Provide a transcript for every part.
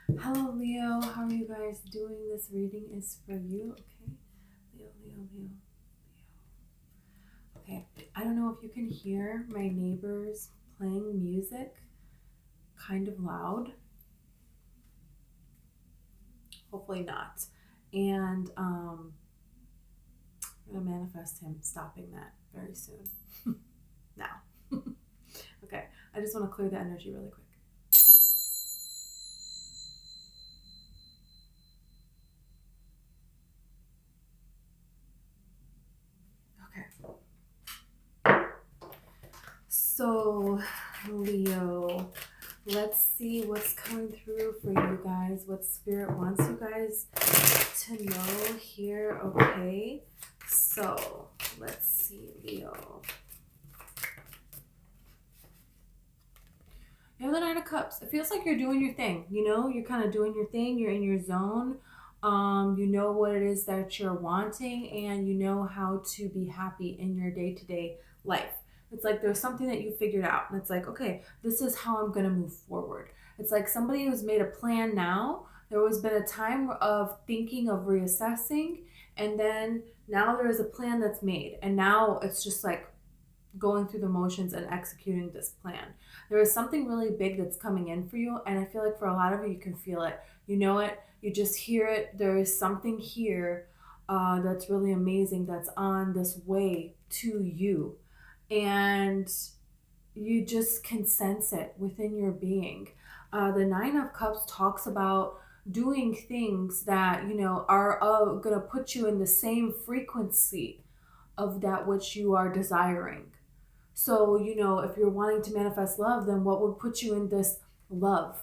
Hello, Leo. How are you guys doing? This reading is for you. Okay. Leo, Leo, Leo, Leo. Okay. I don't know if you can hear my neighbors playing music kind of loud. Hopefully not. And I'm going to manifest him stopping that very soon. Now. Okay. I just want to clear the energy really quick. Okay. So, Leo, let's see what's coming through for you guys, what Spirit wants you guys to know here. Okay, so let's see, Leo. You have the Nine of Cups. It feels like you're doing your thing. You know, you're kind of doing your thing. You're in your zone. You know what it is that you're wanting, and you know how to be happy in your day-to-day life. It's like there's something that you figured out, and it's like, okay, this is how I'm going to move forward. It's like somebody who's made a plan now. There has been a time of thinking, of reassessing, and then now there is a plan that's made, and now it's just like going through the motions and executing this plan. There is something really big that's coming in for you, and I feel like for a lot of you can feel it. You know it, you just hear it. There is something here that's really amazing that's on this way to you, and you just can sense it within your being. The Nine of Cups talks about doing things that, you know, are going to put you in the same frequency of that which you are desiring. So, you know, if you're wanting to manifest love, then what would put you in this love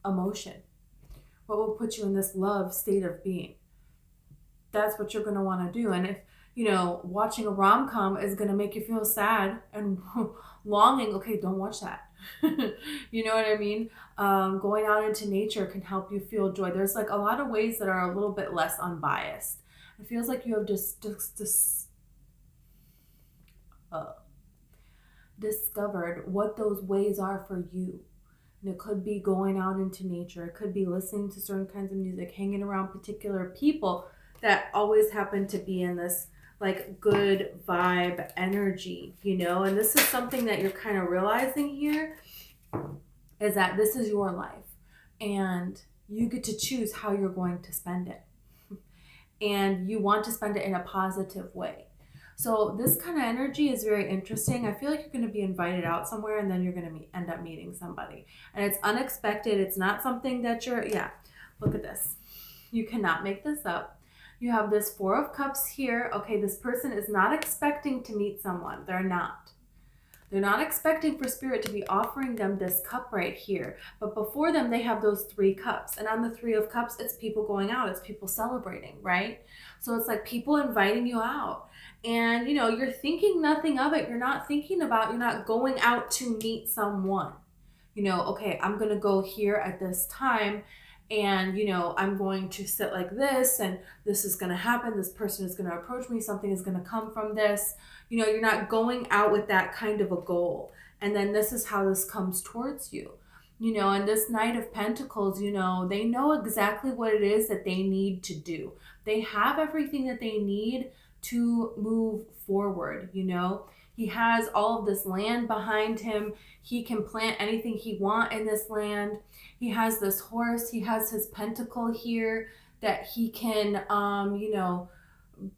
emotion? What will put you in this love state of being? That's what you're going to want to do. And if, you know, watching a rom-com is going to make you feel sad and longing, okay, don't watch that. You know what I mean? Going out into nature can help you feel joy. There's like a lot of ways that are a little bit less unbiased. It feels like you have just discovered what those ways are for you. And it could be going out into nature. It could be listening to certain kinds of music, hanging around particular people that always happen to be in this like good vibe energy, you know? And this is something that you're kind of realizing here is that this is your life and you get to choose how you're going to spend it. And you want to spend it in a positive way. So this kind of energy is very interesting. I feel like you're going to be invited out somewhere and then you're going to end up meeting somebody. And it's unexpected. It's not something that look at this. You cannot make this up. You have this Four of Cups here. Okay, this person is not expecting to meet someone. They're not. They're not expecting for Spirit to be offering them this cup right here. But before them, they have those Three Cups. And on the Three of Cups, it's people going out. It's people celebrating, right? So it's like people inviting you out. And, you know, you're thinking nothing of it. You're not going out to meet someone. You know, okay, I'm going to go here at this time. And, you know, I'm going to sit like this. And this is going to happen. This person is going to approach me. Something is going to come from this. You know, you're not going out with that kind of a goal. And then this is how this comes towards you. You know, and this Knight of Pentacles, you know, they know exactly what it is that they need to do. They have everything that they need to move forward, you know. He has all of this land behind him. He can plant anything he wants in this land. He has this horse. He has his pentacle here that he can, you know,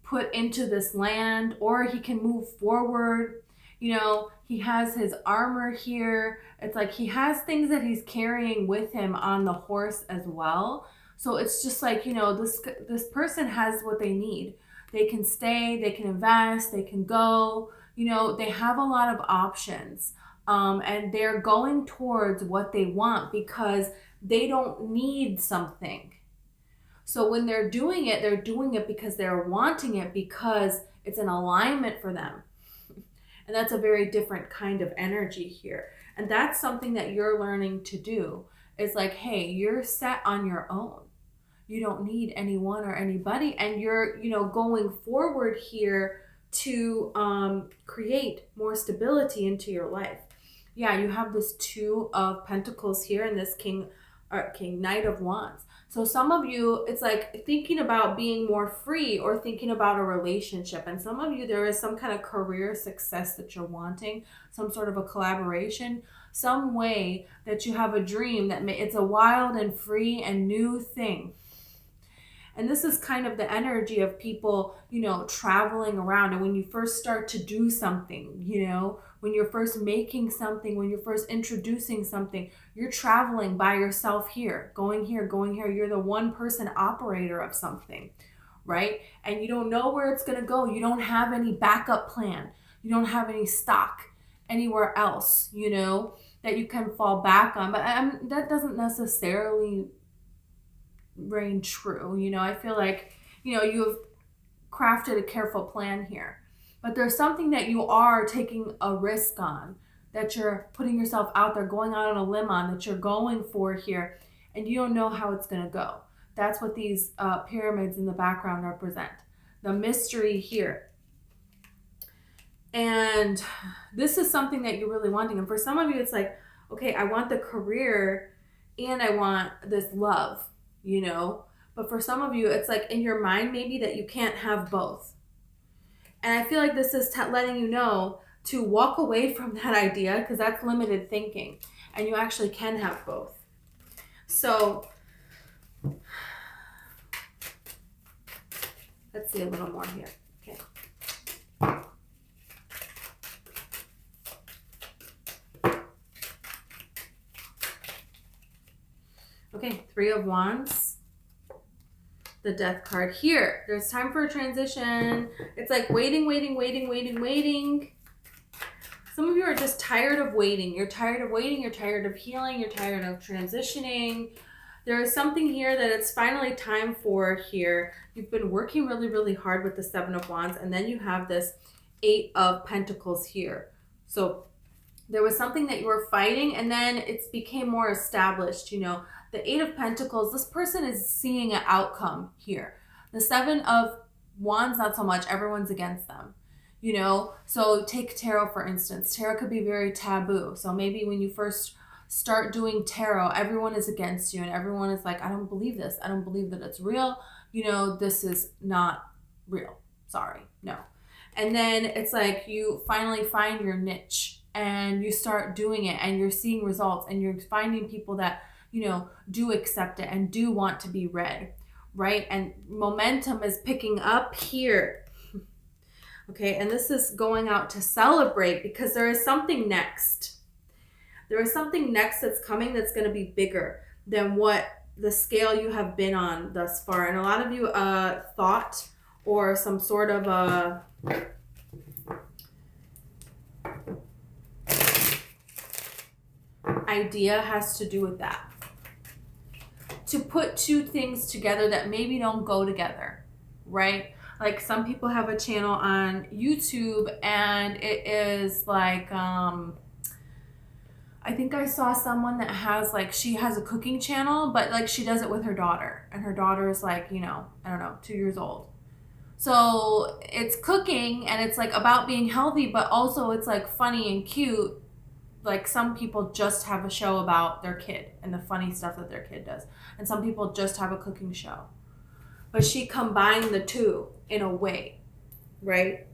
put into this land, or he can move forward. You know, he has his armor here. It's like he has things that he's carrying with him on the horse as well. So it's just like, you know, this person has what they need. They can stay, they can invest, they can go. You know, they have a lot of options. And they're going towards what they want because they don't need something. So when they're doing it because they're wanting it, because it's an alignment for them. And that's a very different kind of energy here. And that's something that you're learning to do. It's like, hey, you're set on your own. You don't need anyone or anybody. And you're, you know, going forward here to create more stability into your life. Yeah, you have this Two of Pentacles here and this King Okay, Knight of Wands. So some of you, it's like thinking about being more free or thinking about a relationship. And some of you, there is some kind of career success that you're wanting, some sort of a collaboration, some way that you have a dream that it's a wild and free and new thing. And this is kind of the energy of people, traveling around. And when you first start to do something, when you're first making something, when you're first introducing something, you're traveling by yourself here, going here, going here. You're the one person operator of something, right? And you don't know where it's going to go. You don't have any backup plan. You don't have any stock anywhere else, that you can fall back on. But that doesn't necessarily reign true. I feel like, you've crafted a careful plan here, but there's something that you are taking a risk on, that you're putting yourself out there, going out on a limb on, that you're going for here, and you don't know how it's going to go. That's what these pyramids in the background represent. The mystery here. And this is something that you're really wanting. And for some of you, it's like, okay, I want the career and I want this love, But for some of you, it's like in your mind maybe that you can't have both. And I feel like this is letting you know to walk away from that idea, because that's limited thinking. And you actually can have both. So let's see a little more here. Okay. Okay, Three of Wands. The Death card here. There's time for a transition. It's like waiting. Some of you are just tired of waiting. You're tired of waiting. You're tired of healing. You're tired of transitioning. There is something here that it's finally time for here. You've been working really, really hard with the Seven of Wands, and then you have this Eight of Pentacles here. So there was something that you were fighting, and then it's became more established, The Eight of Pentacles, this person is seeing an outcome here. The Seven of Wands, not so much. Everyone's against them, So take tarot, for instance. Tarot could be very taboo. So maybe when you first start doing tarot, everyone is against you and everyone is like, I don't believe this. I don't believe that it's real. This is not real. Sorry, no. And then it's like you finally find your niche and you start doing it and you're seeing results and you're finding people that do accept it and do want to be read, right? And momentum is picking up here. Okay, and this is going out to celebrate because there is something next. There is something next that's coming that's going to be bigger than what the scale you have been on thus far. And a lot of you thought or some sort of idea has to do with that. To put two things together that maybe don't go together, right? Like some people have a channel on YouTube and it is like, I think I saw someone that has she has a cooking channel, but she does it with her daughter. And her daughter is I don't know, 2 years old. So it's cooking and it's about being healthy, but also it's funny and cute. Some people just have a show about their kid and the funny stuff that their kid does. And some people just have a cooking show. But she combined the two in a way, right?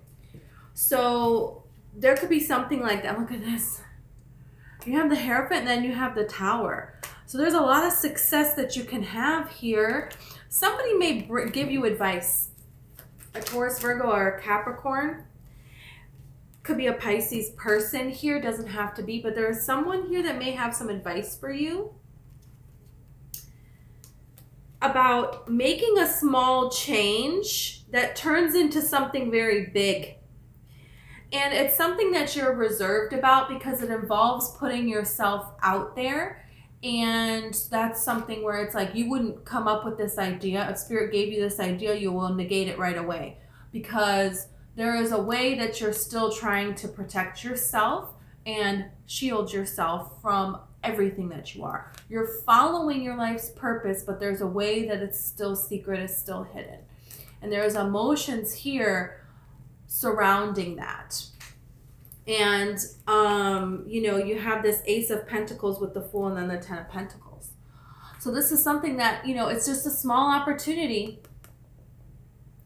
So there could be something like that. Look at this. You have the Hierophant and then you have the Tower. So there's a lot of success that you can have here. Somebody may give you advice. A Taurus, Virgo, or a Capricorn. Could be a Pisces person here. Doesn't have to be. But there is someone here that may have some advice for you about making a small change that turns into something very big. And it's something that you're reserved about because it involves putting yourself out there. And that's something where it's you wouldn't come up with this idea. If Spirit gave you this idea, you will negate it right away. Because there is a way that you're still trying to protect yourself and shield yourself from everything that you are. You're following your life's purpose, but there's a way that it's still secret, it's still hidden. And there's emotions here surrounding that. And, you have this Ace of Pentacles with the Fool and then the Ten of Pentacles. So this is something that, you know, it's just a small opportunity.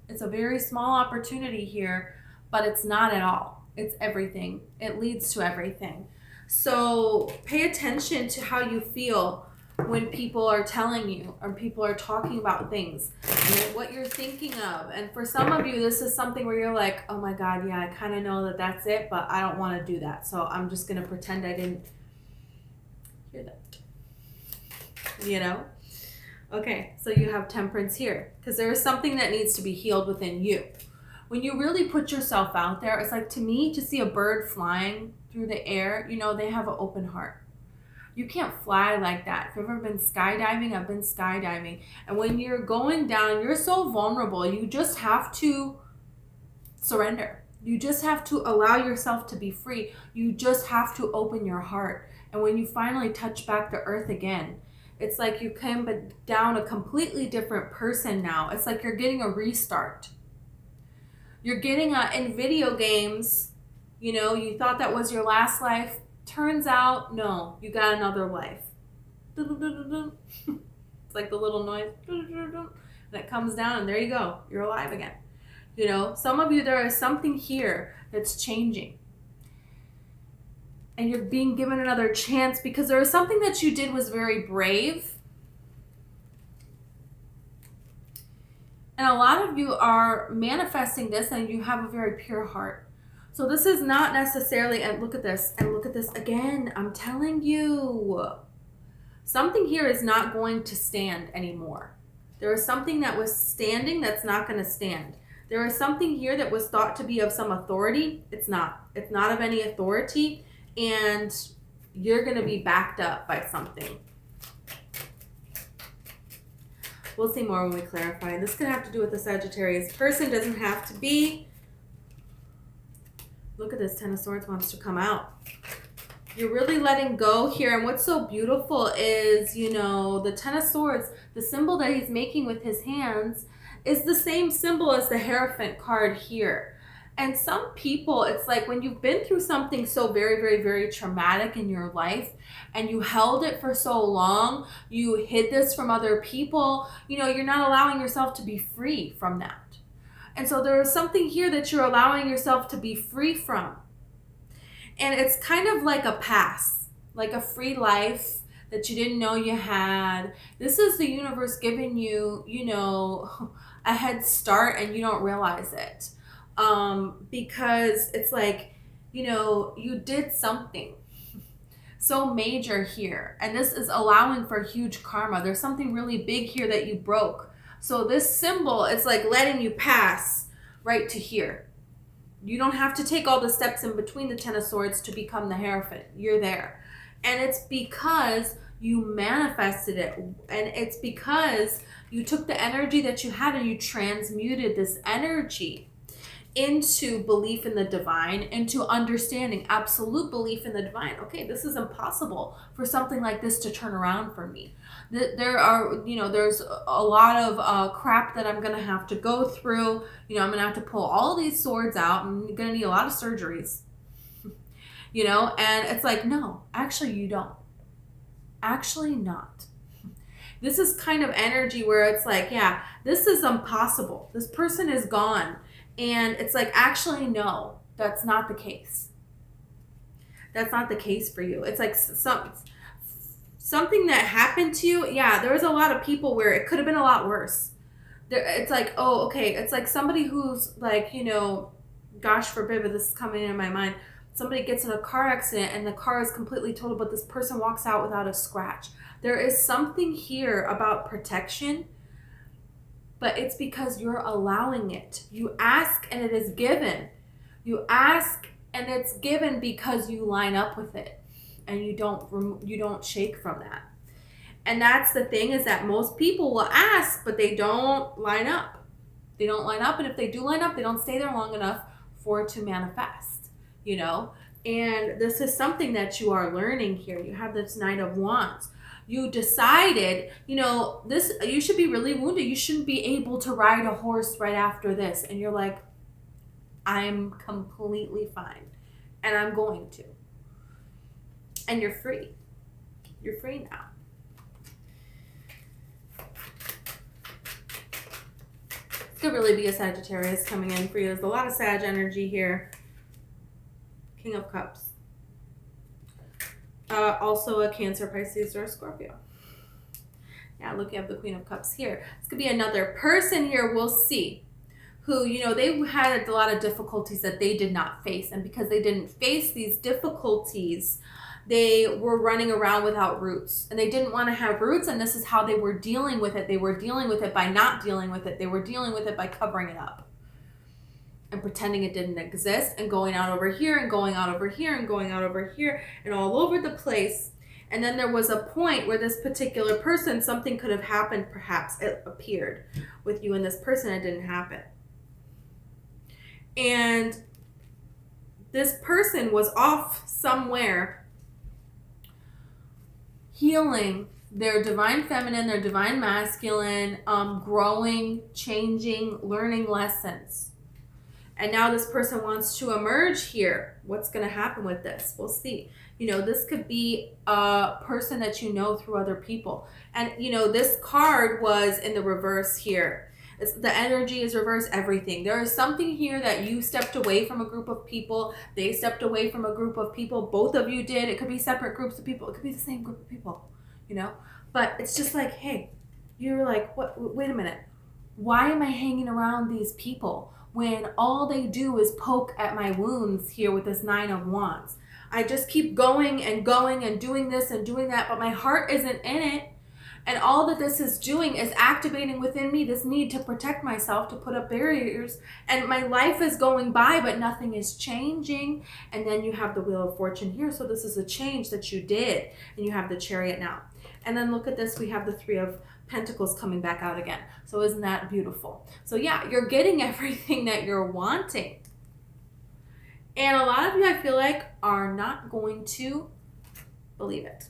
It's a very small opportunity here, but it's not at all. It's everything. It leads to everything. So pay attention to how you feel when people are telling you or people are talking about things and what you're thinking of. And for some of you, this is something where you're like, oh my God, yeah, I kind of know that that's it, but I don't want to do that. So I'm just going to pretend I didn't hear that. You know? Okay, so you have Temperance here because there is something that needs to be healed within you. When you really put yourself out there, it's like, to me, to see a bird flying through the air, you know, they have an open heart. You can't fly like that. If you've ever been skydiving, I've been skydiving. And when you're going down, you're so vulnerable. You just have to surrender. You just have to allow yourself to be free. You just have to open your heart. And when you finally touch back to earth again, it's like you came down a completely different person now. It's like you're getting a restart. You're getting in video games, you know, you thought that was your last life. Turns out, no, you got another life. It's like the little noise. And it comes down and there you go. You're alive again. You know, some of you, there is something here that's changing. And you're being given another chance because there was something that you did was very brave. And a lot of you are manifesting this and you have a very pure heart. So this is not necessarily, and look at this again. I'm telling you, something here is not going to stand anymore. There is something that was standing that's not going to stand. There is something here that was thought to be of some authority. It's not. It's not of any authority. And you're going to be backed up by something. We'll see more when we clarify. This could have to do with the Sagittarius person. Doesn't have to be. Look at this. Ten of Swords wants to come out. You're really letting go here. And what's so beautiful is, you know, the Ten of Swords, the symbol that he's making with his hands is the same symbol as the Hierophant card here. And some people, it's like when you've been through something so very, very, very traumatic in your life and you held it for so long, you hid this from other people, you know, you're not allowing yourself to be free from that. And so there is something here that you're allowing yourself to be free from. And it's kind of like a pass, like a free life that you didn't know you had. This is the universe giving you, you know, a head start and you don't realize it. Because it's like, you know, you did something so major here, and this is allowing for huge karma. There's something really big here that you broke. So this symbol, it's like letting you pass right to here. You don't have to take all the steps in between the Ten of Swords to become the Hierophant. You're there. And it's because you manifested it. And it's because you took the energy that you had and you transmuted this energy into belief in the divine, into understanding, absolute belief in the divine. Okay, this is impossible for something like this to turn around for me. There are, you know, there's a lot of crap that I'm going to have to go through. You know, I'm going to have to pull all these swords out. I'm going to need a lot of surgeries. You know, and it's like, no, actually you don't. Actually not. This is kind of energy where it's like, yeah, this is impossible. This person is gone. And it's like, actually, no, that's not the case. That's not the case for you. It's like something that happened to you. Yeah, there was a lot of people where it could have been a lot worse. It's like, oh, okay. It's like somebody who's like, you know, gosh forbid, but this is coming into my mind. Somebody gets in a car accident and the car is completely totaled, but this person walks out without a scratch. There is something here about protection. But it's because you're allowing it. You ask and it is given. You ask and it's given because you line up with it. And you don't shake from that. And that's the thing, is that most people will ask, but they don't line up. They don't line up. And if they do line up, they don't stay there long enough for it to manifest. You know? And this is something that you are learning here. You have this Knight of Wands. You decided, you know, this, you should be really wounded. You shouldn't be able to ride a horse right after this. And you're like, I'm completely fine. And I'm going to. And you're free. You're free now. Could really be a Sagittarius coming in for you. There's a lot of Sag energy here. King of Cups. Also a Cancer, Pisces, or a Scorpio. Yeah, look, you have the Queen of Cups here. This could be another person here, we'll see, who, you know, they had a lot of difficulties that they did not face. And because they didn't face these difficulties, they were running around without roots. And they didn't want to have roots, and this is how they were dealing with it. They were dealing with it by not dealing with it. They were dealing with it by covering it up and pretending it didn't exist, and going out over here and going out over here and going out over here and all over the place. And then there was a point where this particular person, something could have happened, perhaps it appeared with you and this person, it didn't happen. And this person was off somewhere healing their divine feminine, their divine masculine, growing, changing, learning lessons. And now this person wants to emerge here. What's going to happen with this? We'll see. You know, this could be a person that you know through other people. And, you know, this card was in the reverse here. The energy is reverse, everything. There is something here that you stepped away from a group of people. They stepped away from a group of people. Both of you did. It could be separate groups of people. It could be the same group of people, you know. But it's just like, hey, you're like, what? Wait a minute. Why am I hanging around these people when all they do is poke at my wounds here with this 9 of Wands? I just keep going and going and doing this and doing that, but my heart isn't in it. And all that this is doing is activating within me this need to protect myself, to put up barriers. And my life is going by, but nothing is changing. And then you have the Wheel of Fortune here. So this is a change that you did. And you have the Chariot now. And then look at this. We have the 3 of Pentacles coming back out again. So isn't that beautiful? So yeah, you're getting everything that you're wanting. And a lot of you, I feel like, are not going to believe it.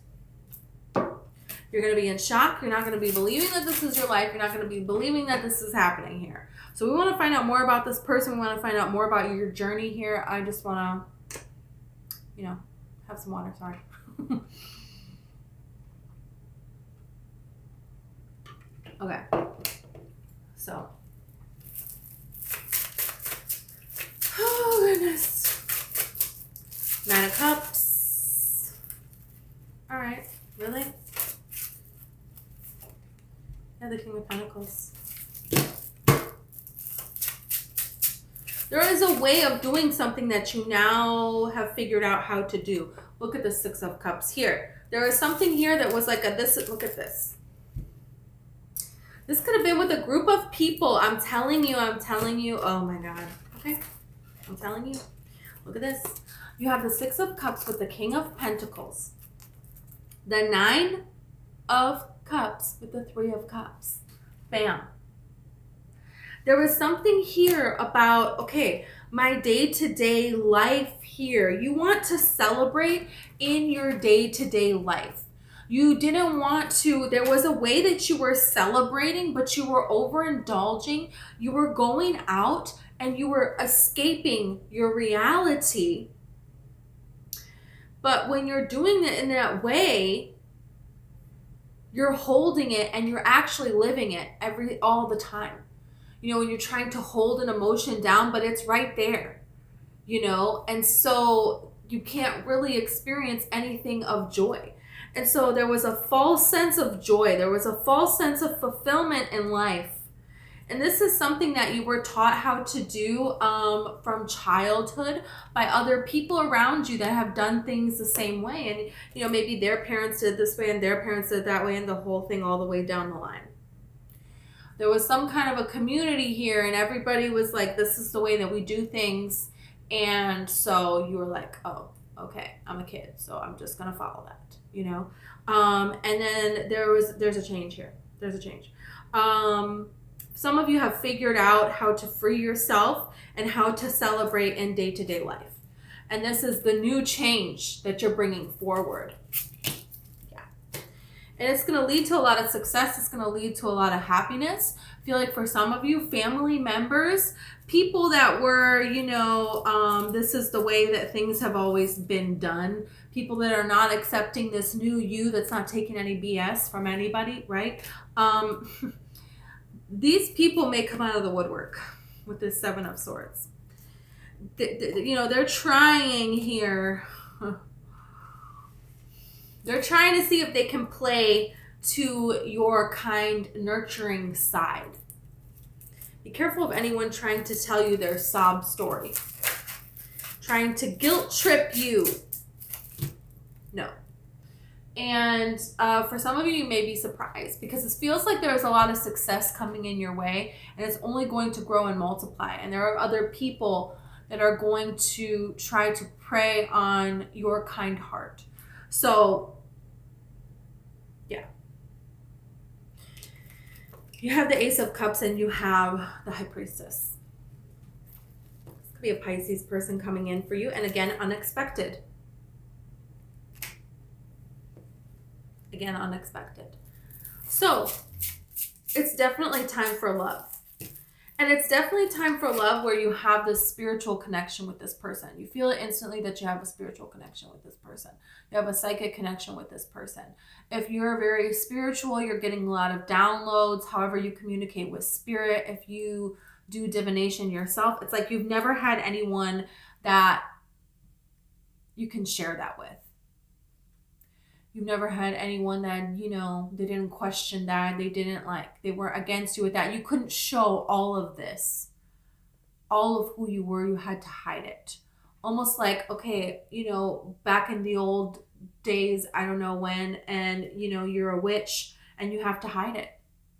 You're going to be in shock. You're not going to be believing that this is your life. You're not going to be believing that this is happening here. So we want to find out more about this person. We want to find out more about your journey here. I just want to, you know, have some water. Sorry. Okay. So. Oh, goodness. 9 of Cups. All right. Really? Yeah, the King of Pentacles. There is a way of doing something that you now have figured out how to do. Look at the 6 of Cups here. There is something here that was like a this. Look at this. This could have been with a group of people. I'm telling you. Oh my God. Okay. I'm telling you. Look at this. You have the 6 of Cups with the King of Pentacles. The 9 of Cups with the 3 of Cups. Bam. There was something here about, okay, my day-to-day life here. You want to celebrate in your day-to-day life. You didn't want to, there was a way that you were celebrating, but you were overindulging. You were going out and you were escaping your reality. But when you're doing it in that way, you're holding it and you're actually living it all the time. You know, when you're trying to hold an emotion down, but it's right there, you know, and so you can't really experience anything of joy. And so there was a false sense of joy. There was a false sense of fulfillment in life. And this is something that you were taught how to do from childhood by other people around you that have done things the same way. And, you know, maybe their parents did this way and their parents did that way and the whole thing all the way down the line. There was some kind of a community here and everybody was like, this is the way that we do things. And so you were like, oh, okay, I'm a kid, so I'm just going to follow that, you know? And then there's a change here. There's a change. Some of you have figured out how to free yourself and how to celebrate in day-to-day life. And this is the new change that you're bringing forward. And it's going to lead to a lot of success. It's going to lead to a lot of happiness. I feel like for some of you, family members, people that were, you know, this is the way that things have always been done. People that are not accepting this new you that's not taking any BS from anybody, right? these people may come out of the woodwork with this Seven of Swords. They're trying here. They're trying to see if they can play to your kind, nurturing side. Be careful of anyone trying to tell you their sob story. Trying to guilt trip you. No. And for some of you may be surprised because it feels like there's a lot of success coming in your way and it's only going to grow and multiply. And there are other people that are going to try to prey on your kind heart. So, yeah. You have the Ace of Cups and you have the High Priestess. This could be a Pisces person coming in for you. And again, unexpected. Again, unexpected. So, it's definitely time for love. And it's definitely time for love where you have this spiritual connection with this person. You feel it instantly that you have a spiritual connection with this person. You have a psychic connection with this person. If you're very spiritual, you're getting a lot of downloads, however you communicate with spirit. If you do divination yourself, it's like you've never had anyone that you can share that with. You've never had anyone that, they didn't question that. They weren't against you with that. You couldn't show all of this. All of who you were, you had to hide it. Almost like, okay, back in the old days, I don't know when, and, you're a witch and you have to hide it.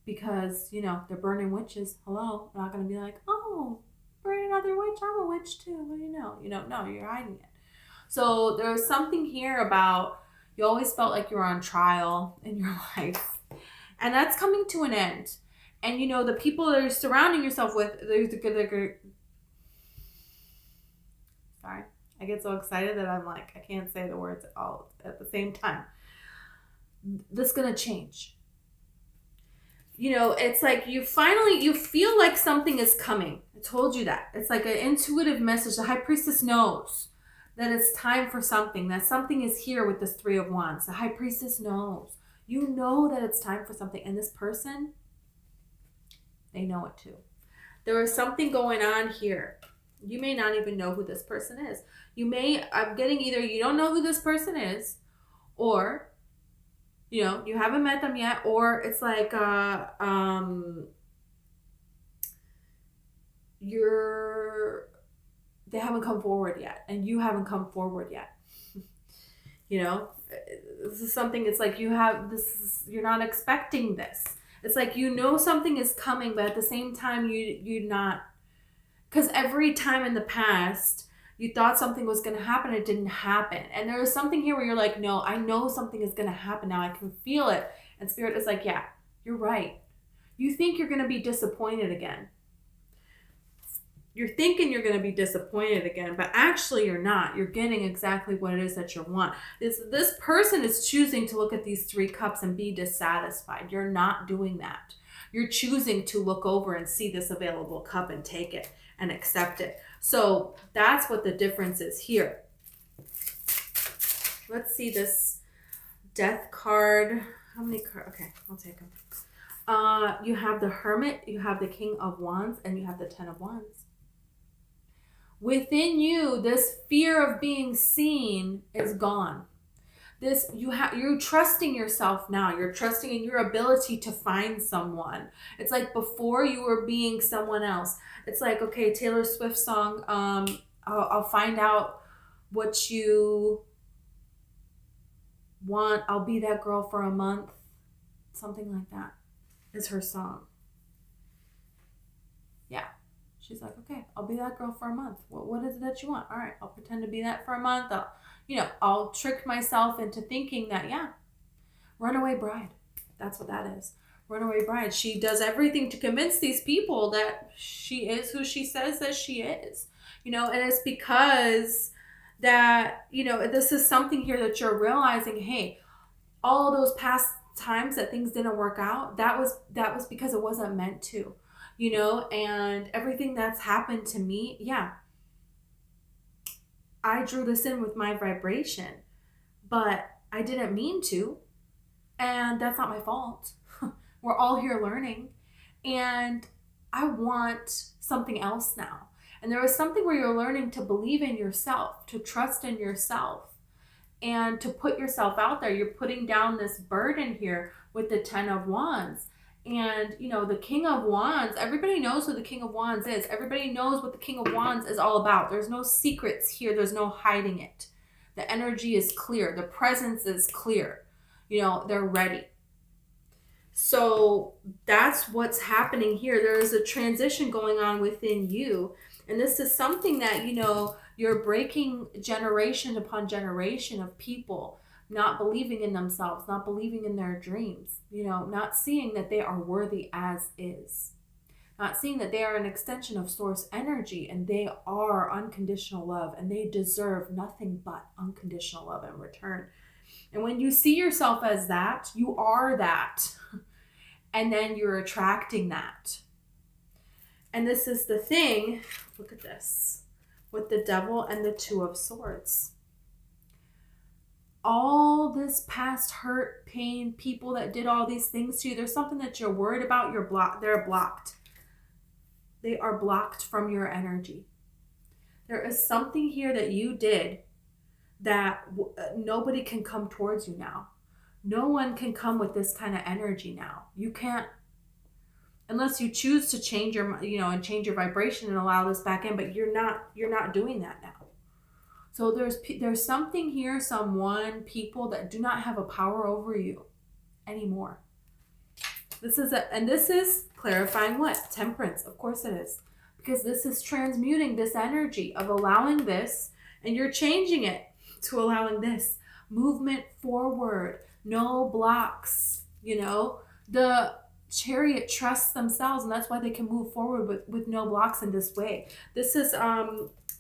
Because, they're burning witches. Hello. They're not going to be like, oh, burn another witch. I'm a witch too. What do you know? No, you're hiding it. So there's something here about you always felt like you were on trial in your life. And that's coming to an end. And, the people that you're surrounding yourself with, sorry, I get so excited that I'm like, I can't say the words all at the same time. This is going to change. It's like you feel like something is coming. I told you that. It's like an intuitive message. The High Priestess knows that it's time for something, that something is here with this Three of Wands. The High Priestess knows. You know that it's time for something. And this person, they know it too. There is something going on here. You may not even know who this person is. I'm getting either you don't know who this person is, or, you haven't met them yet, or it's like, they haven't come forward yet, and you haven't come forward yet. This is something, it's like you're not expecting this. It's like, something is coming, but at the same time, you're not, because every time in the past, you thought something was going to happen, it didn't happen. And there is something here where you're like, no, I know something is going to happen now. I can feel it. And Spirit is like, yeah, you're right. You think you're going to be disappointed again. You're thinking you're going to be disappointed again, but actually you're not. You're getting exactly what it is that you want. This person is choosing to look at these 3 cups and be dissatisfied. You're not doing that. You're choosing to look over and see this available cup and take it and accept it. So that's what the difference is here. Let's see this Death card. How many cards? Okay, I'll take them. You have the Hermit, you have the King of Wands, and you have the Ten of Wands. Within you, this fear of being seen is gone. You're trusting yourself now. You're trusting in your ability to find someone. It's like before you were being someone else. It's like, okay, Taylor Swift song, I'll find out what you want. I'll be that girl for a month. Something like that is her song. Yeah. She's like, okay, I'll be that girl for a month. What is it that you want? All right, I'll pretend to be that for a month. I'll trick myself into thinking that, yeah, runaway bride. That's what that is. Runaway bride. She does everything to convince these people that she is who she says that she is. And it's because that, this is something here that you're realizing, hey, all of those past times that things didn't work out, that was because it wasn't meant to. And everything that's happened to me, yeah, I drew this in with my vibration, but I didn't mean to, and that's not my fault. We're all here learning, And I want something else now. And there is something where you're learning to believe in yourself, to trust in yourself, and to put yourself out there. You're putting down this burden here with the 10 of Wands. And, you know, the King of Wands, everybody knows who the King of Wands is. Everybody knows what the King of Wands is all about. There's no secrets here. There's no hiding it. The energy is clear. The presence is clear. You know, they're ready. So that's what's happening here. There is a transition going on within you. And this is something that, you know, you're breaking generation upon generation of people not believing in themselves, not believing in their dreams, you know, not seeing that they are worthy as is, not seeing that they are an extension of source energy and they are unconditional love and they deserve nothing but unconditional love in return. And when you see yourself as that, you are that. And then you're attracting that. And this is the thing, look at this, with the Devil and the Two of Swords. All this past hurt, pain, people that did all these things to you, there's something that you're worried about, they're blocked. They are blocked from your energy. There is something here that you did that nobody can come towards you now. No one can come with this kind of energy now. You can't, unless you choose to change your, you know, and change your vibration and allow this back in, but you're not doing that now. So there's something here, people that do not have a power over you anymore. This is clarifying what? Temperance, of course it is. Because this is transmuting this energy of allowing this, and you're changing it to allowing this movement forward. No blocks, you know. The Chariot trusts themselves, and that's why they can move forward with no blocks in this way. This is,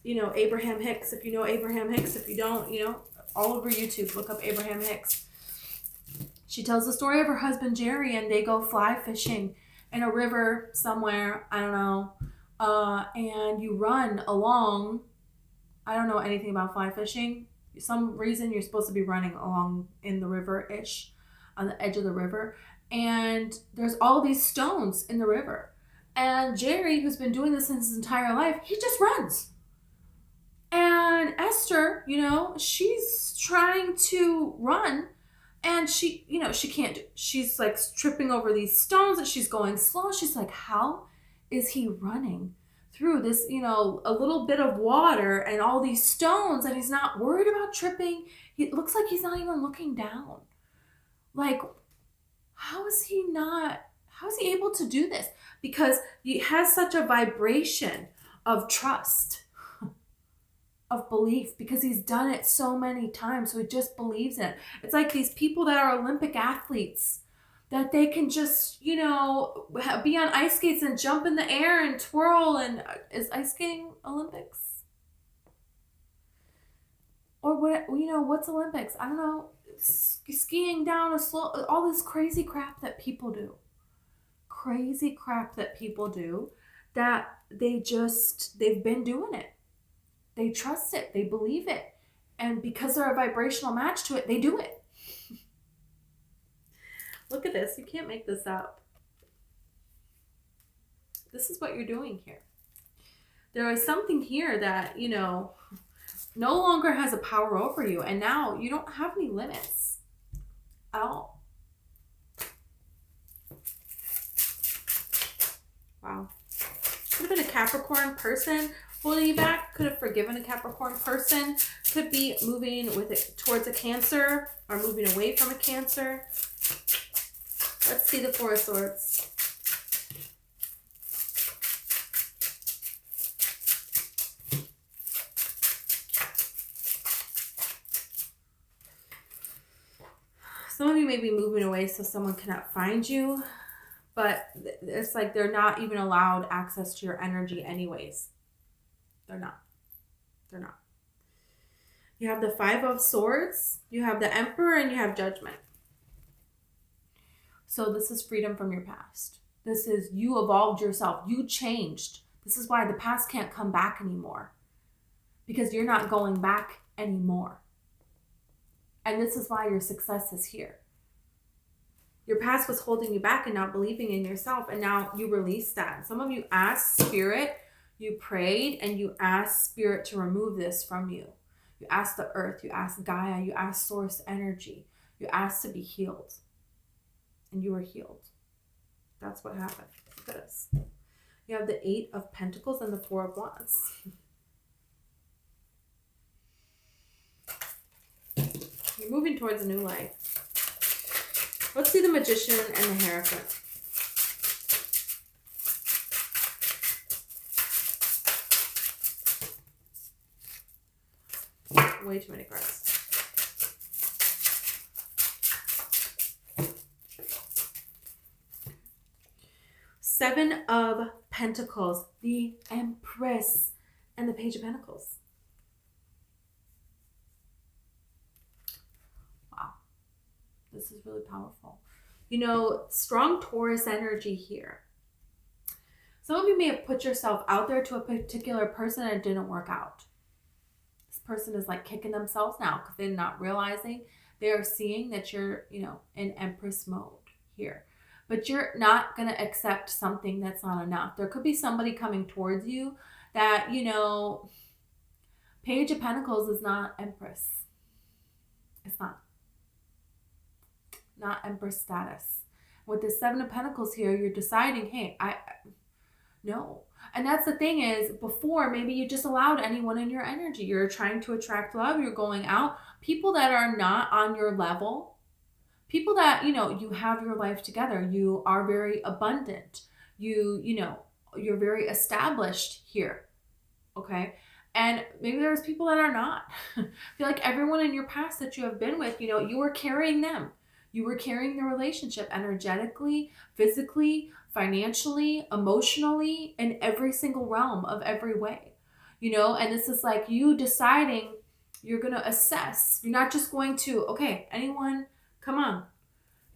you know, Abraham Hicks. If you know Abraham Hicks, if you don't, you know, all over YouTube, look up Abraham Hicks. She tells the story of her husband, Jerry, and they go fly fishing in a river somewhere, I don't know, and you run along. I don't know anything about fly fishing. Some reason you're supposed to be running along in the river-ish, on the edge of the river. And there's all these stones in the river. And Jerry, who's been doing this since his entire life, he just runs. And Esther, you know, she's trying to run. And she, you know, she can't. She's like tripping over these stones and she's going slow. She's like, how is he running through this, you know, a little bit of water and all these stones, and he's not worried about tripping? It looks like he's not even looking down. Like, how is he able to do this? Because he has such a vibration of trust, of belief, because he's done it so many times. So he just believes in it. It's like these people that are Olympic athletes, that they can just, you know, be on ice skates and jump in the air and twirl. And is ice skating Olympics? Or what, you know, what's Olympics? I don't know. Skiing down a slope, all this crazy crap that people do. Crazy crap that people do, that they've been doing it. They trust it. They believe it. And because they're a vibrational match to it, they do it. Look at this. You can't make this up. This is what you're doing here. There is something here that, you know, no longer has a power over you. And now you don't have any limits at all. Wow. Could have been a Capricorn person holding you back. Could have forgiven a Capricorn person. Could be moving with it towards a Cancer or moving away from a Cancer. Let's see the Four of Swords. Some of you may be moving away so someone cannot find you, but it's like they're not even allowed access to your energy anyways. They're not. They're not. You have the Five of Swords, you have the Emperor, and you have Judgment. So this is freedom from your past. This is you evolved yourself. You changed. This is why the past can't come back anymore, because you're not going back anymore. And this is why your success is here. Your past was holding you back and not believing in yourself, and now you release that. Some of you asked Spirit, you prayed, and you asked Spirit to remove this from you. You asked the earth, you asked Gaia, you asked source energy. You asked to be healed, and you were healed. That's what happened. Look at this. You have the 8 of Pentacles and the 4 of Wands. You're moving towards a new life. Let's see the Magician and the Hierophant. Way too many cards. Seven of Pentacles, the Empress, and the Page of Pentacles. Wow. This is really powerful. You know, strong Taurus energy here. Some of you may have put yourself out there to a particular person and it didn't work out. This person is like kicking themselves now because they're not realizing, they are seeing that you're, you know, in Empress mode here. But you're not going to accept something that's not enough. There could be somebody coming towards you that, you know, Page of Pentacles is not Empress. It's not. Not Empress status. With the 7 of Pentacles here, you're deciding, hey, no. And that's the thing is, before, maybe you just allowed anyone in your energy. You're trying to attract love. You're going out. People that are not on your level. People that, you know, you have your life together. You are very abundant. You know, you're very established here. Okay. And maybe there's people that are not. I feel like everyone in your past that you have been with, you know, you were carrying them. You were carrying the relationship energetically, physically, financially, emotionally, in every single realm of every way. You know, and this is like you deciding you're going to assess. You're not just going to, okay, anyone, come on.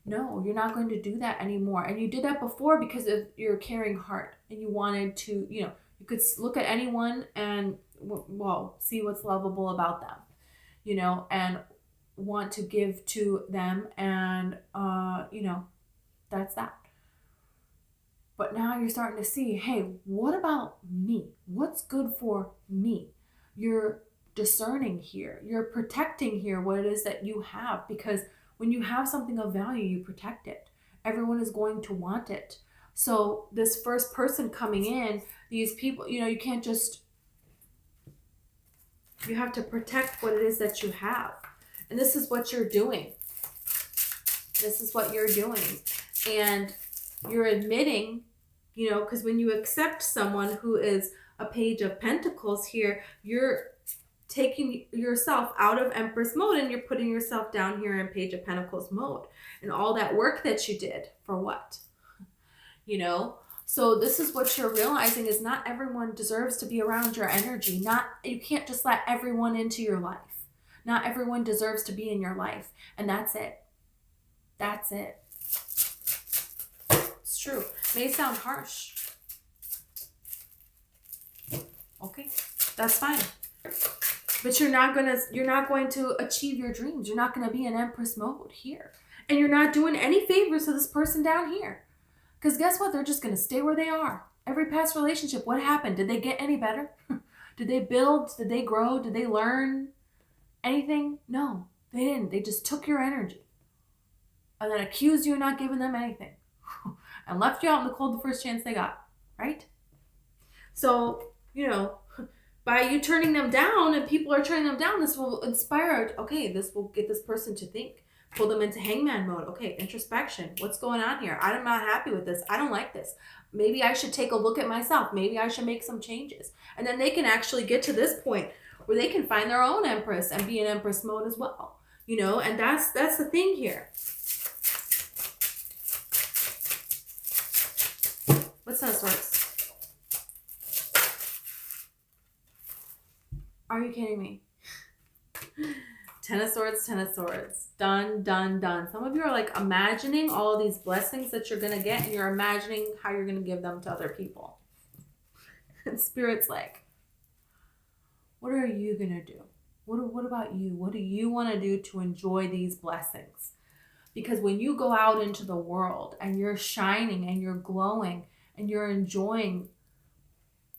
No, you're not going to do that anymore. And you did that before because of your caring heart. And you wanted to, you know, you could look at anyone and, well, see what's lovable about them, you know, and want to give to them. And, you know, that's that. But now you're starting to see, hey, what about me? What's good for me? You're discerning here. You're protecting here what it is that you have, because when you have something of value, you protect it. Everyone is going to want it. So this first person coming in, these people, you know, you can't just, you have to protect what it is that you have. And this is what you're doing. This is what you're doing. And you're admitting, you know, because when you accept someone who is a Page of Pentacles here, you're taking yourself out of Empress mode and you're putting yourself down here in Page of Pentacles mode. And all that work that you did for what? You know? So this is what you're realizing is not everyone deserves to be around your energy. You can't just let everyone into your life. Not everyone deserves to be in your life. And that's it. That's it. It's true. It may sound harsh. Okay, that's fine. But you're not going to achieve your dreams. You're not going to be in Empress mode here. And you're not doing any favors to this person down here. Because guess what? They're just going to stay where they are. Every past relationship, what happened? Did they get any better? Did they build? Did they grow? Did they learn anything? No, they didn't. They just took your energy. And then accused you of not giving them anything. And left you out in the cold the first chance they got. Right? So, you know, by you turning them down and people are turning them down, this will inspire, okay, this will get this person to think. Pull them into hangman mode. Okay, introspection. What's going on here? I'm not happy with this. I don't like this. Maybe I should take a look at myself. Maybe I should make some changes. And then they can actually get to this point where they can find their own Empress and be in Empress mode as well. You know, and that's the thing here. What's that source? Are you kidding me? 10 of Swords, 10 of Swords. Done, done, done. Some of you are like imagining all of these blessings that you're going to get, and you're imagining how you're going to give them to other people. And Spirit's like, what are you going to do? What about you? What do you want to do to enjoy these blessings? Because when you go out into the world and you're shining and you're glowing and you're enjoying,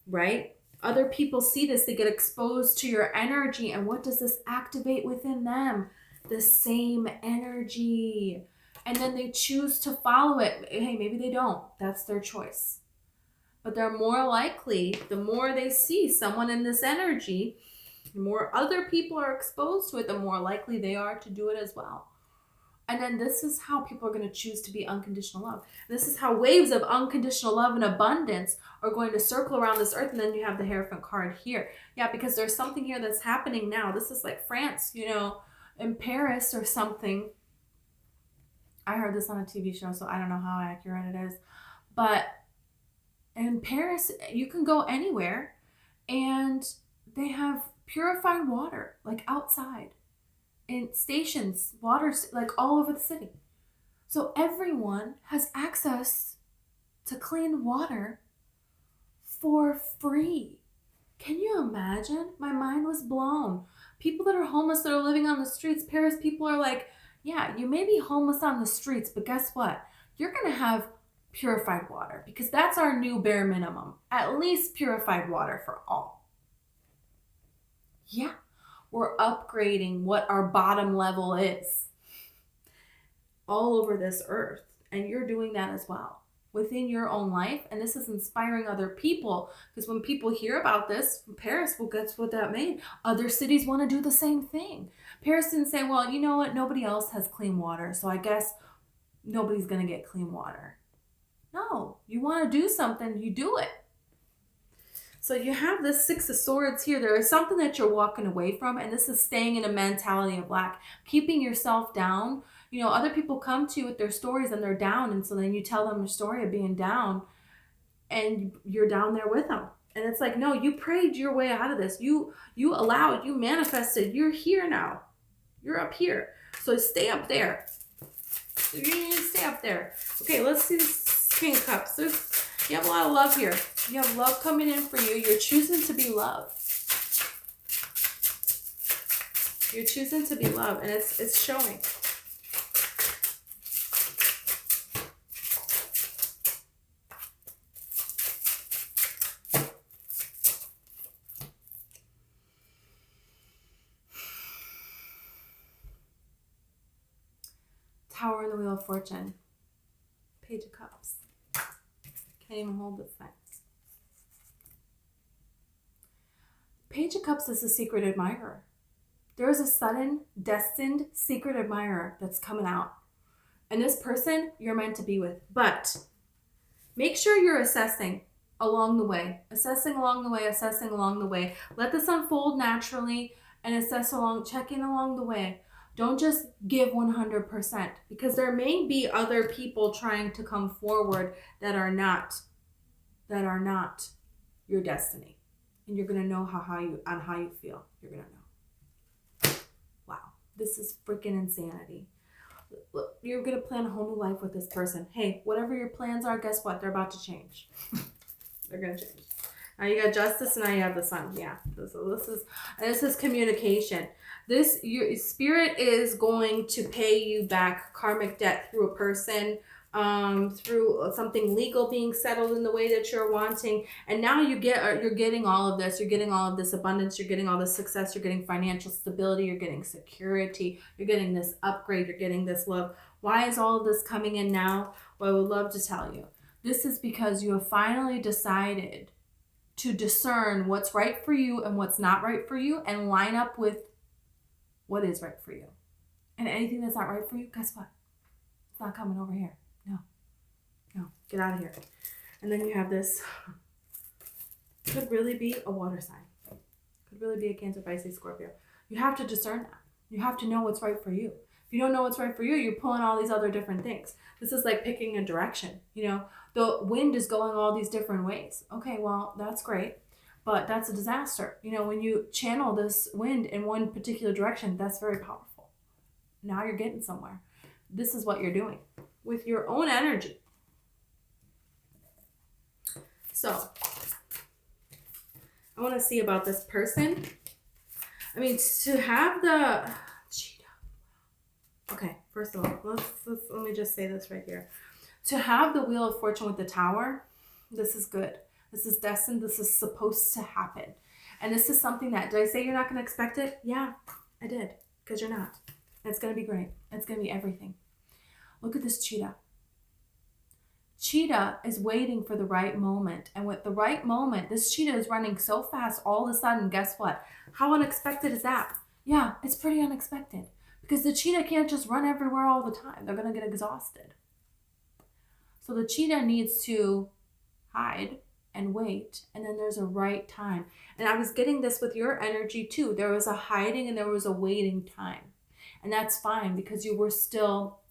right? Other people see this, they get exposed to your energy. And what does this activate within them? The same energy. And then they choose to follow it. Hey, maybe they don't. That's their choice. But they're more likely, the more they see someone in this energy, the more other people are exposed to it, the more likely they are to do it as well. And then this is how people are going to choose to be unconditional love. This is how waves of unconditional love and abundance are going to circle around this earth. And then you have the Hierophant card here. Yeah, because there's something here that's happening now. This is like France, you know, in Paris or something. I heard this on a TV show, so I don't know how accurate it is. But in Paris, you can go anywhere and they have purified water, like outside. In stations, water, like all over the city. So everyone has access to clean water for free. Can you imagine? My mind was blown. People that are homeless, that are living on the streets, Paris people are like, yeah, you may be homeless on the streets, but guess what? You're going to have purified water, because that's our new bare minimum. At least purified water for all. Yeah. We're upgrading what our bottom level is all over this earth. And you're doing that as well within your own life. And this is inspiring other people, because when people hear about this, Paris, well, guess what that made? Other cities want to do the same thing. Paris didn't say, well, you know what? Nobody else has clean water, so I guess nobody's going to get clean water. No, you want to do something, you do it. So you have this Six of Swords here. There is something that you're walking away from, and this is staying in a mentality of lack, keeping yourself down. You know, other people come to you with their stories and they're down, and so then you tell them a story of being down, and you're down there with them. And it's like, no, you prayed your way out of this. You allowed, you manifested. You're here now. You're up here. So stay up there. You need to stay up there. Okay, let's see this King of Cups. You have a lot of love here. You have love coming in for you. You're choosing to be loved. You're choosing to be loved, and it's showing. Tower in the Wheel of Fortune. Page of Cups. Can't even hold this thing. Page of Cups is a secret admirer. There is a sudden, destined, secret admirer that's coming out. And this person you're meant to be with. But make sure you're assessing along the way. Assessing along the way, assessing along the way. Let this unfold naturally and assess along, checking along the way. Don't just give 100%, because there may be other people trying to come forward that are not your destiny. And you're going to know how you feel. You're going to know. Wow. This is freaking insanity. Look, you're going to plan a whole new life with this person. Hey, whatever your plans are, guess what? They're about to change. They're going to change. Now you got Justice, and now you have the Sun. Yeah. So this is communication. Your spirit is going to pay you back karmic debt through a person, through something legal being settled in the way that you're wanting. And now you're getting all of this. You're getting all of this abundance. You're getting all this success. You're getting financial stability. You're getting security. You're getting this upgrade. You're getting this love. Why is all of this coming in now? Well, I would love to tell you. This is because you have finally decided to discern what's right for you and what's not right for you, and line up with what is right for you. And anything that's not right for you, guess what? It's not coming over here. No, get out of here. And then you have this, could really be a water sign. Could really be a Cancer, Pisces, Scorpio. You have to discern that. You have to know what's right for you. If you don't know what's right for you, you're pulling all these other different things. This is like picking a direction. You know, the wind is going all these different ways. Okay, well, that's great, but that's a disaster. You know, when you channel this wind in one particular direction, that's very powerful. Now you're getting somewhere. This is what you're doing with your own energy. So, I want to see about this person. I mean, to have the cheetah. Okay, first of all, let me just say this right here. To have the Wheel of Fortune with the Tower, this is good. This is destined. This is supposed to happen. And this is something that, did I say you're not going to expect it? Yeah, I did. Because you're not. And it's going to be great. It's going to be everything. Look at this cheetah. Cheetah is waiting for the right moment. And with the right moment, this cheetah is running so fast all of a sudden, guess what? How unexpected is that? Yeah, it's pretty unexpected. Because the cheetah can't just run everywhere all the time. They're going to get exhausted. So the cheetah needs to hide and wait, and then there's a right time. And I was getting this with your energy too. There was a hiding and there was a waiting time. And that's fine because you were still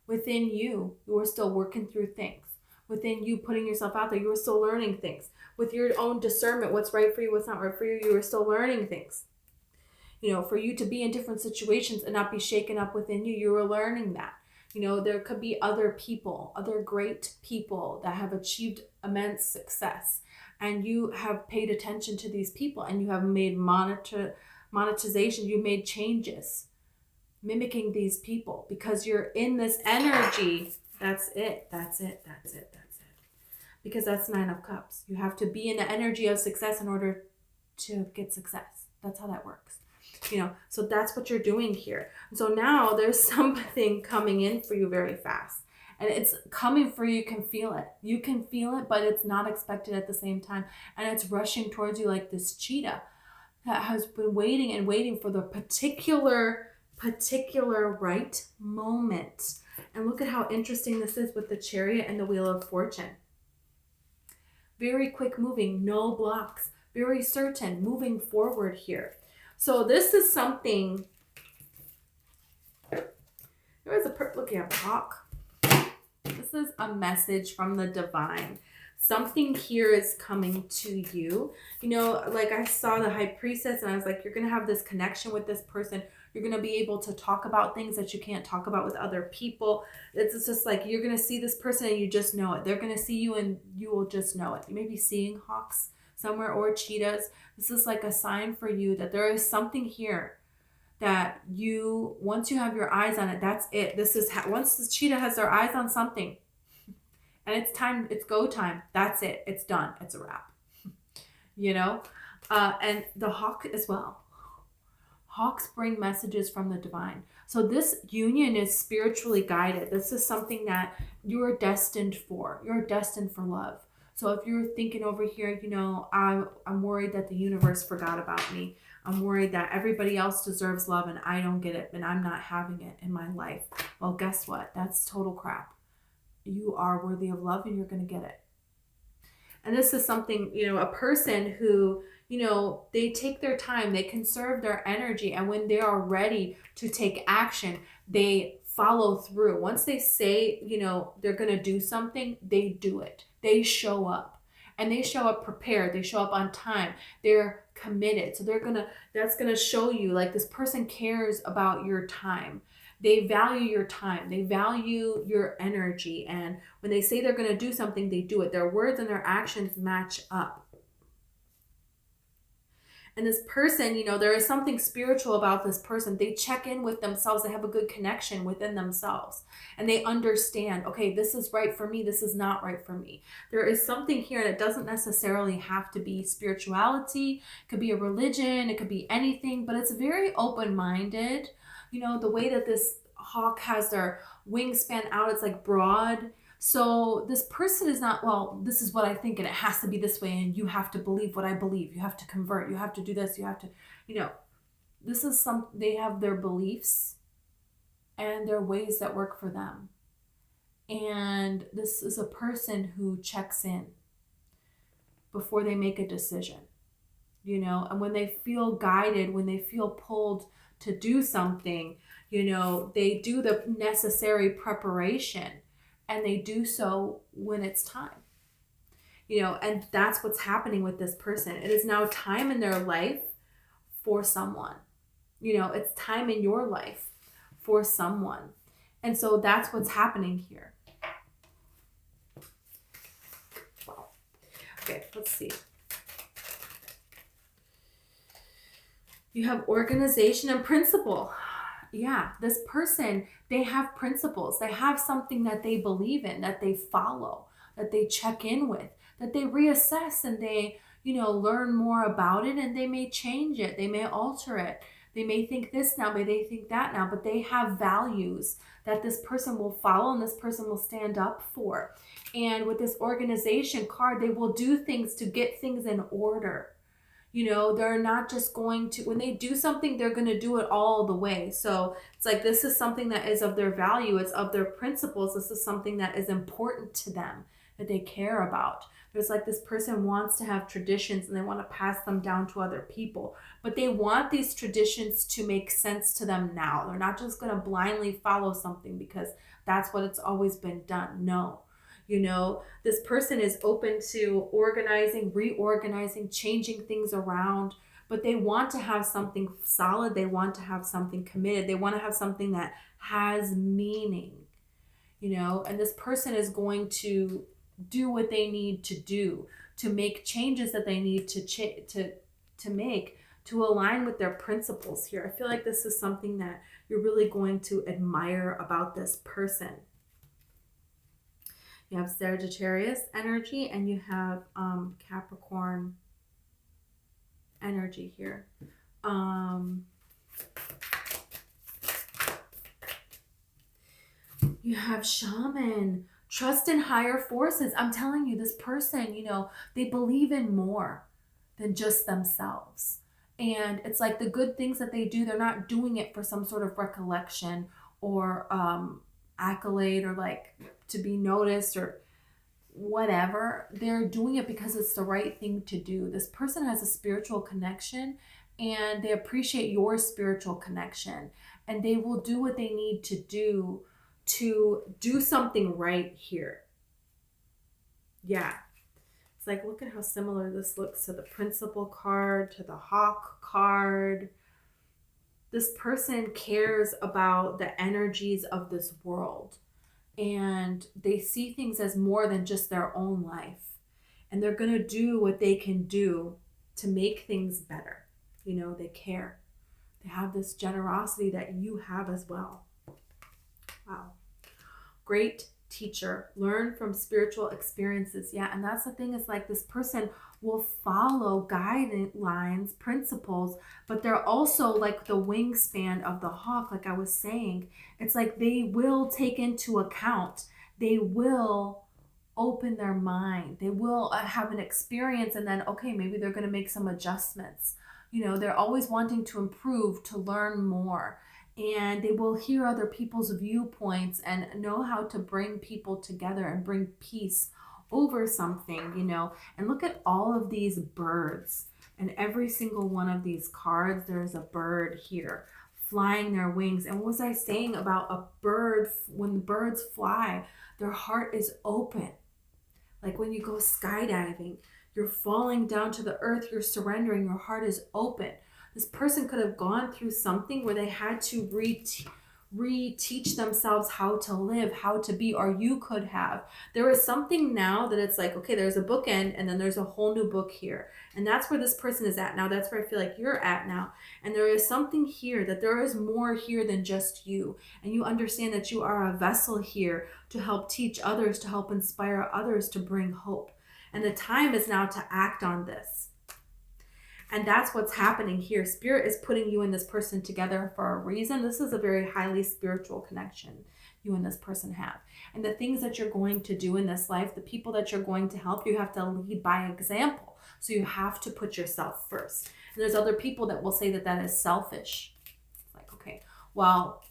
within you were still working through things. Within you putting yourself out there, you were still learning things. With your own discernment, what's right for you, what's not right for you, you were still learning things. You know, for you to be in different situations and not be shaken up within you, you were learning that. You know, there could be other people, other great people that have achieved immense success. And you have paid attention to these people and you have made monetization, you made changes mimicking these people because you're in this energy. That's it. Because that's 9 of Cups. You have to be in the energy of success in order to get success. That's how that works. You know, so that's what you're doing here. So now there's something coming in for you very fast. And it's coming for you. You can feel it. You can feel it, but it's not expected at the same time. And it's rushing towards you like this cheetah that has been waiting and waiting for the particular right moment. And look at how interesting this is with the Chariot and the Wheel of Fortune. Very quick moving, no blocks, very certain, moving forward here. So this is something, there is look at hawk. This is a message from the divine. Something here is coming to you. You know, like I saw the High Priestess and I was like, you're going to have this connection with this person. You're going to be able to talk about things that you can't talk about with other people. It's just like you're going to see this person and you just know it. They're going to see you and you will just know it. You may be seeing hawks somewhere or cheetahs. This is like a sign for you that there is something here that you, once you have your eyes on it, that's it. This is once the cheetah has their eyes on something and it's time, it's go time. That's it. It's done. It's a wrap. You know, and the hawk as well. Hawks bring messages from the divine. So this union is spiritually guided. This is something that you're destined for. You're destined for love. So if you're thinking over here, you know, I'm worried that the universe forgot about me. I'm worried that everybody else deserves love and I don't get it and I'm not having it in my life. Well, guess what? That's total crap. You are worthy of love and you're going to get it. And this is something, you know, a person who, you know, they take their time, they conserve their energy, and when they are ready to take action, they follow through. Once they say, you know, they're going to do something, they do it. They show up. And they show up prepared. They show up on time. They're committed. So that's going to show you like this person cares about your time. They value your time. They value your energy. And when they say they're going to do something, they do it. Their words and their actions match up. And this person, you know, there is something spiritual about this person. They check in with themselves. They have a good connection within themselves. And they understand, okay, this is right for me. This is not right for me. There is something here that doesn't necessarily have to be spirituality. It could be a religion. It could be anything. But it's very open-minded. You know, the way that this hawk has their wingspan out, it's like broad. So this person is not, well, this is what I think and it has to be this way and you have to believe what I believe. You have to convert. You have to do this. You have to, you know, this is they have their beliefs and their ways that work for them. And this is a person who checks in before they make a decision, you know, and when they feel guided, when they feel pulled to do something, you know, they do the necessary preparation. And they do so when it's time, you know, and that's what's happening with this person. It is now time in their life for someone, you know, it's time in your life for someone. And so that's what's happening here. Wow. Okay, let's see. You have organization and principle. Yeah, this person, they have principles. They have something that they believe in, that they follow, that they check in with, that they reassess, and they, learn more about it, and they may change it. They may alter it. They may think this now, but they think that now, but they have values that this person will follow and this person will stand up for. And with this organization card, they will do things to get things in order. They're not just going to, when they do something, they're going to do it all the way. So it's like, this is something that is of their value. It's of their principles. This is something that is important to them, that they care about. There's like, this person wants to have traditions and they want to pass them down to other people, but they want these traditions to make sense to them now. They're not just going to blindly follow something because that's what it's always been done. No. This person is open to organizing, reorganizing, changing things around, but they want to have something solid. They want to have something committed. They want to have something that has meaning, and this person is going to do what they need to do to make changes that they need to make to align with their principles here. I feel like this is something that you're really going to admire about this person. You have Sagittarius energy and you have Capricorn energy here. You have Shaman. Trust in higher forces. I'm telling you, this person, they believe in more than just themselves. And it's like the good things that they do, they're not doing it for some sort of recollection or accolade or like to be noticed or whatever. They're doing it because it's the right thing to do. This person has a spiritual connection and they appreciate your spiritual connection, and they will do what they need to do something right here. Yeah. It's like, look at how similar this looks to the Principal card, to the Hawk card. This person cares about the energies of this world, and they see things as more than just their own life. And they're going to do what they can do to make things better. They care. They have this generosity that you have as well. Wow. Great teacher. Learn from spiritual experiences. Yeah, and that's the thing, is like, this person will follow guidelines, principles, but they're also like the wingspan of the hawk, like I was saying. It's like they will take into account, they will open their mind, they will have an experience, and then, okay, maybe they're going to make some adjustments. They're always wanting to improve, to learn more. And they will hear other people's viewpoints and know how to bring people together and bring peace over something, And look at all of these birds. And every single one of these cards, there's a bird here flying their wings. And what was I saying about a bird? When the birds fly, their heart is open. Like when you go skydiving, you're falling down to the earth, you're surrendering, your heart is open. This person could have gone through something where they had to reteach themselves how to live, how to be, or you could have. There is something now that it's like, okay, there's a bookend and then there's a whole new book here. And that's where this person is at now. That's where I feel like you're at now. And there is something here, that there is more here than just you. And you understand that you are a vessel here to help teach others, to help inspire others, to bring hope. And the time is now to act on this. And that's what's happening here. Spirit is putting you and this person together for a reason. This is a very highly spiritual connection you and this person have. And the things that you're going to do in this life, the people that you're going to help, you have to lead by example. So you have to put yourself first. And there's other people that will say that that is selfish. It's like, okay, well,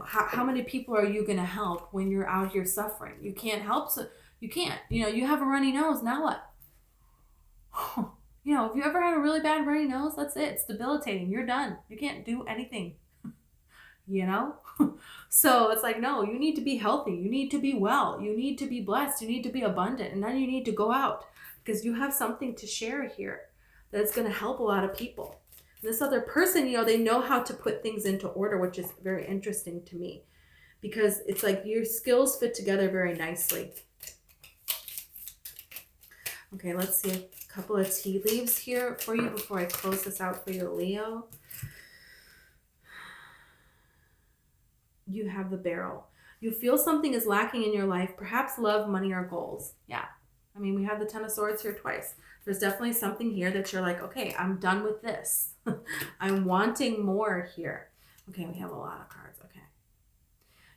how many people are you going to help when you're out here suffering? You can't help. So you can't. You have a runny nose. Now what? If you ever had a really bad runny nose, that's it. It's debilitating. You're done. You can't do anything. So it's like, no, you need to be healthy. You need to be well. You need to be blessed. You need to be abundant. And then you need to go out because you have something to share here that's going to help a lot of people. And this other person, they know how to put things into order, which is very interesting to me because it's like your skills fit together very nicely. Okay, let's see a couple of tea leaves here for you before I close this out for you, Leo. You have the Barrel. You feel something is lacking in your life, perhaps love, money, or goals. Yeah. I mean, we have the Ten of Swords here twice. There's definitely something here that you're like, okay, I'm done with this. I'm wanting more here. Okay, we have a lot of cards. Okay.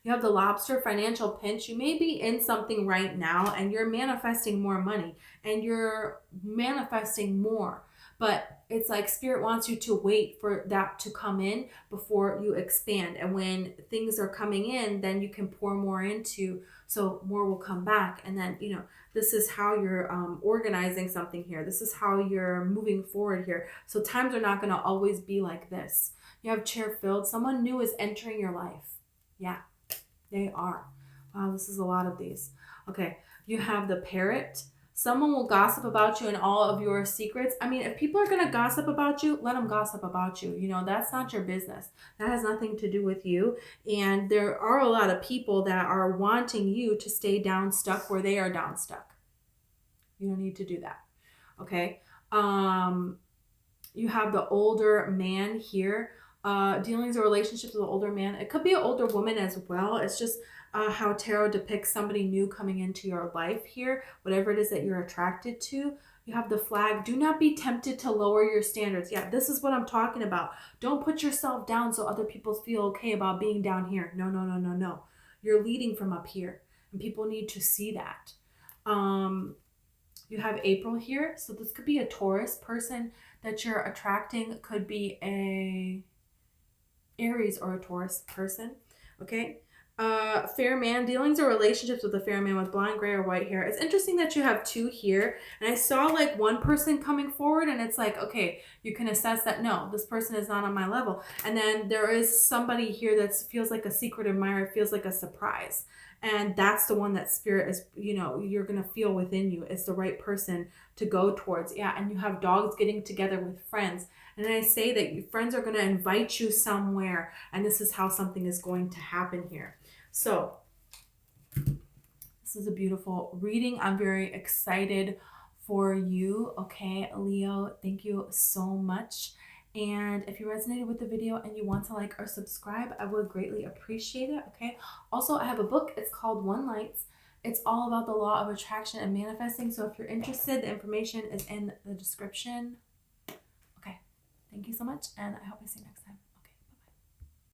You have the Lobster, financial pinch. You may be in something right now and you're manifesting more money and you're manifesting more. But it's like Spirit wants you to wait for that to come in before you expand. And when things are coming in, then you can pour more into, so more will come back. And then, you know, this is how you're organizing something here. This is how you're moving forward here. So times are not going to always be like this. You have chair filled. Someone new is entering your life. Yeah. They are. Wow, this is a lot of these. Okay, you have the Parrot. Someone will gossip about you and all of your secrets. I mean, if people are going to gossip about you, let them gossip about you. You know, that's not your business. That has nothing to do with you. And there are a lot of people that are wanting you to stay down stuck where they are down stuck. You don't need to do that. Okay. You have the older man here. Dealings or relationships with an older man. It could be an older woman as well. It's just how tarot depicts somebody new coming into your life here, whatever it is that you're attracted to. You have the Flag. Do not be tempted to lower your standards. Yeah, this is what I'm talking about. Don't put yourself down so other people feel okay about being down here. No, no, no, no, no. You're leading from up here, and people need to see that. You have April here. So this could be a Taurus person that you're attracting. It could be a Aries or a Taurus person. Okay. Fair man, dealings or relationships with a fair man with blonde, gray, or white hair. It's interesting that you have two here. And I saw like one person coming forward and it's like, okay, you can assess that, no, this person is not on my level. And then there is somebody here that feels like a secret admirer, feels like a surprise. And that's the one that Spirit is, you know, you're going to feel within you is the right person to go towards. Yeah. And you have dogs getting together with friends. And then I say that your friends are going to invite you somewhere. And this is how something is going to happen here. So this is a beautiful reading. I'm very excited for you. Okay, Leo, thank you so much. And if you resonated with the video and you want to like or subscribe, I would greatly appreciate it. Okay. Also, I have a book. It's called One Lights. It's all about the law of attraction and manifesting. So if you're interested, the information is in the description. Okay. Thank you so much. And I hope I see you next time.